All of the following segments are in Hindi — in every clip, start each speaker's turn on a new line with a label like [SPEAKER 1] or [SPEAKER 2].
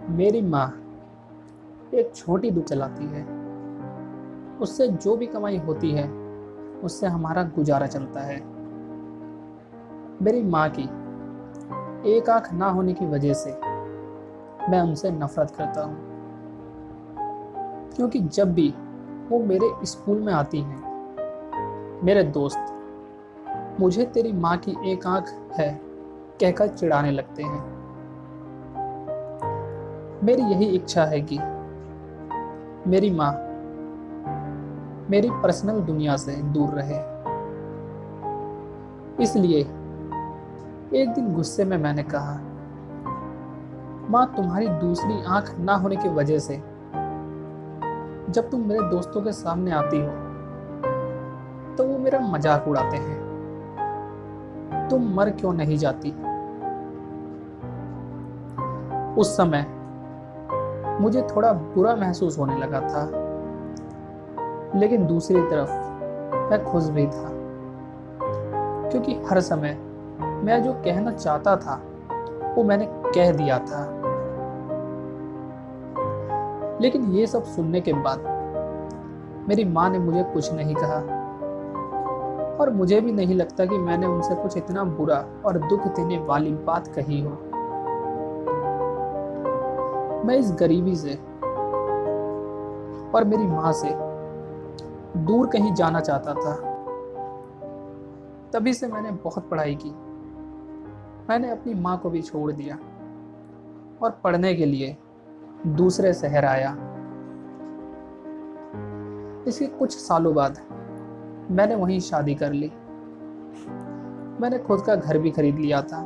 [SPEAKER 1] मेरी माँ एक छोटी दुकान चलाती है। उससे जो भी कमाई होती है उससे हमारा गुजारा चलता है। मेरी माँ की एक आंख ना होने की वजह से मैं उनसे नफरत करता हूँ, क्योंकि जब भी वो मेरे स्कूल में आती हैं, मेरे दोस्त मुझे तेरी माँ की एक आंख है कहकर चिढ़ाने लगते हैं। मेरी यही इच्छा है कि मेरी माँ मेरी पर्सनल दुनिया से दूर रहे। इसलिए एक दिन गुस्से में मैंने कहा, माँ, तुम्हारी दूसरी आंख ना होने की वजह से जब तुम मेरे दोस्तों के सामने आती हो तो वो मेरा मजाक उड़ाते हैं। तुम मर क्यों नहीं जाती? उस समय मुझे थोड़ा बुरा महसूस होने लगा था, लेकिन दूसरी तरफ मैं खुश भी था, क्योंकि हर समय मैं जो कहना चाहता था वो मैंने कह दिया था। लेकिन ये सब सुनने के बाद मेरी माँ ने मुझे कुछ नहीं कहा, और मुझे भी नहीं लगता कि मैंने उनसे कुछ इतना बुरा और दुख देने वाली बात कही हो। मैं इस गरीबी से और मेरी माँ से दूर कहीं जाना चाहता था। तभी से मैंने बहुत पढ़ाई की। मैंने अपनी माँ को भी छोड़ दिया और पढ़ने के लिए दूसरे शहर आया। इसके कुछ सालों बाद मैंने वहीं शादी कर ली। मैंने खुद का घर भी खरीद लिया था।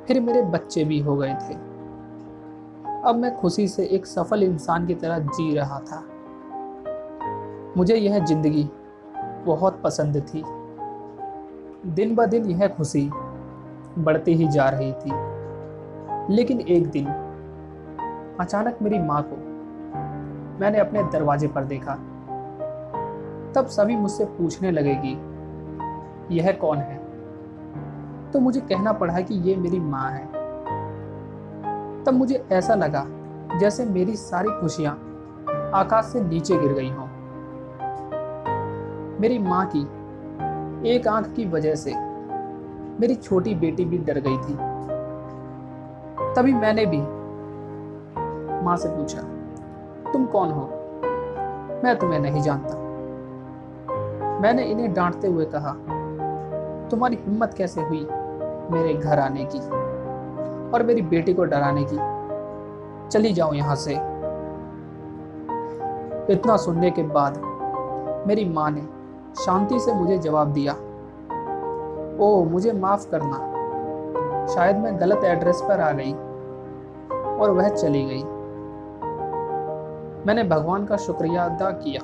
[SPEAKER 1] फिर मेरे बच्चे भी हो गए थे। अब मैं खुशी से एक सफल इंसान की तरह जी रहा था। मुझे यह जिंदगी बहुत पसंद थी। दिन ब दिन यह खुशी बढ़ती ही जा रही थी। लेकिन एक दिन अचानक मेरी माँ को मैंने अपने दरवाजे पर देखा। तब सभी मुझसे पूछने लगे कि यह कौन है, तो मुझे कहना पड़ा कि ये मेरी माँ है। तब मुझे ऐसा लगा जैसे मेरी सारी खुशियां आकाश से नीचे गिर गई हों। मेरी माँ की एक आंख की वजह से मेरी छोटी बेटी भी डर गई थी। तभी मैंने भी माँ से पूछा, तुम कौन हो? मैं तुम्हें नहीं जानता। मैंने इन्हें डांटते हुए कहा, तुम्हारी हिम्मत कैसे हुई मेरे घर आने की और मेरी बेटी को डराने की? चली जाओ यहां से। इतना सुनने के बाद मेरी माँ ने शांति से मुझे जवाब दिया, ओ मुझे माफ करना, शायद मैं गलत एड्रेस पर आ गई। और वह चली गई। मैंने भगवान का शुक्रिया अदा किया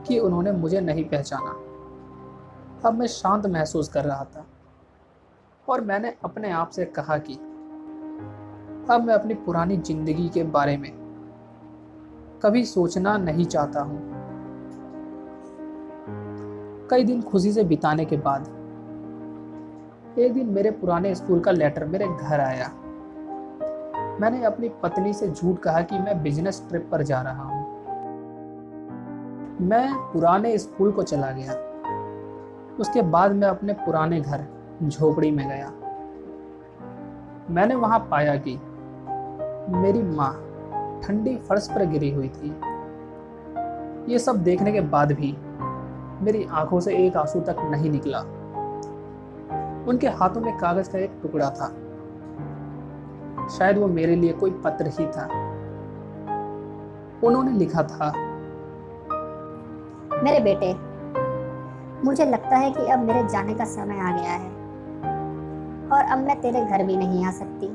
[SPEAKER 1] कि उन्होंने मुझे नहीं पहचाना। अब मैं शांत महसूस कर रहा था और मैंने अपने आप से कहा कि अब मैं अपनी पुरानी जिंदगी के बारे में कभी सोचना नहीं चाहता हूं। कई दिन खुशी से बिताने के बाद एक दिन मेरे पुराने स्कूल का लेटर मेरे घर आया। मैंने अपनी पत्नी से झूठ कहा कि मैं बिजनेस ट्रिप पर जा रहा हूं। मैं पुराने स्कूल को चला गया। उसके बाद मैं अपने पुराने घर झोपड़ी में गया। मैंने वहां पाया कि मेरी माँ ठंडी फर्श पर गिरी हुई थी। ये सब देखने के बाद भी मेरी आंखों से एक आंसू तक नहीं निकला। उनके हाथों में कागज का एक टुकड़ा था। शायद वो मेरे लिए कोई पत्र ही था। उन्होंने लिखा था,
[SPEAKER 2] मेरे बेटे, मुझे लगता है कि अब मेरे जाने का समय आ गया है और अब मैं तेरे घर भी नहीं आ सकती।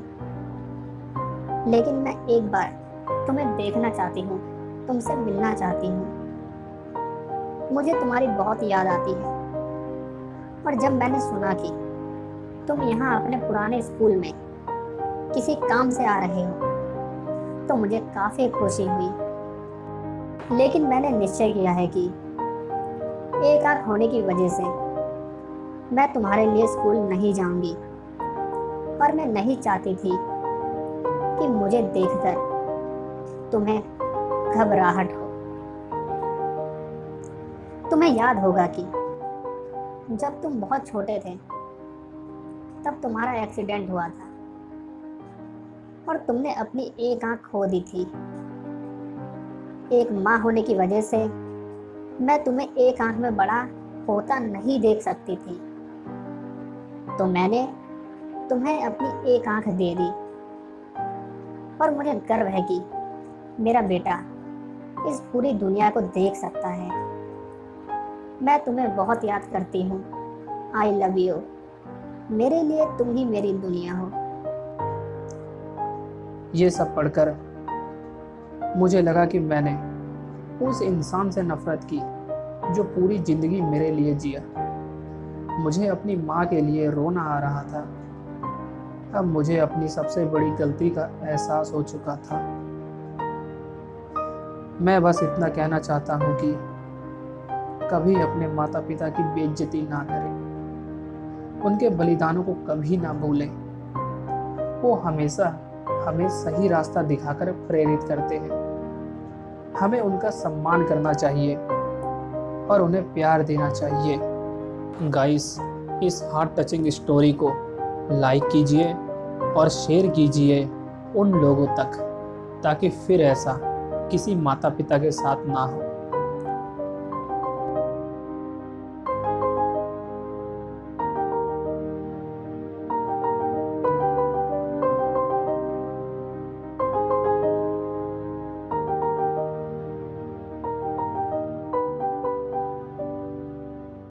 [SPEAKER 2] लेकिन मैं एक बार तुम्हें देखना चाहती हूँ, तुमसे मिलना चाहती हूँ। मुझे तुम्हारी बहुत याद आती है। और जब मैंने सुना कि तुम यहाँ अपने पुराने स्कूल में किसी काम से आ रहे हो तो मुझे काफ़ी खुशी हुई। लेकिन मैंने निश्चय किया है कि एक आंख होने की वजह से मैं तुम्हारे लिए स्कूल नहीं जाऊंगी। और मैं नहीं चाहती थी कि मुझे देखकर तुम्हें घबराहट हो। तुम्हें याद होगा कि जब तुम बहुत छोटे थे तब तुम्हारा एक्सीडेंट हुआ था और तुमने अपनी एक आंख खो दी थी। एक माँ होने की वजह से मैं तुम्हें एक आंख में बड़ा होता नहीं देख सकती थी, तो मैंने तुम्हें अपनी एक आंख दे दी। और मुझे गर्व है कि मेरा बेटा इस पूरी दुनिया को देख सकता है। मैं तुम्हें बहुत याद करती हूँ। I love you. मेरे लिए तुम ही मेरी दुनिया हो।
[SPEAKER 1] ये सब पढ़कर मुझे लगा कि मैंने उस इंसान से नफरत की जो पूरी जिंदगी मेरे लिए जिया। मुझे अपनी माँ के लिए रोना आ रहा था। अब मुझे अपनी सबसे बड़ी गलती का एहसास हो चुका था। मैं बस इतना कहना चाहता हूँ कि कभी अपने माता पिता की बेइज्जती ना करें, उनके बलिदानों को कभी ना भूलें। वो हमेशा हमें सही रास्ता दिखाकर प्रेरित करते हैं। हमें उनका सम्मान करना चाहिए और उन्हें प्यार देना चाहिए। गाइस, इस हार्ट टचिंग स्टोरी को लाइक कीजिए और शेयर कीजिए उन लोगों तक, ताकि फिर ऐसा किसी माता पिता के साथ ना हो।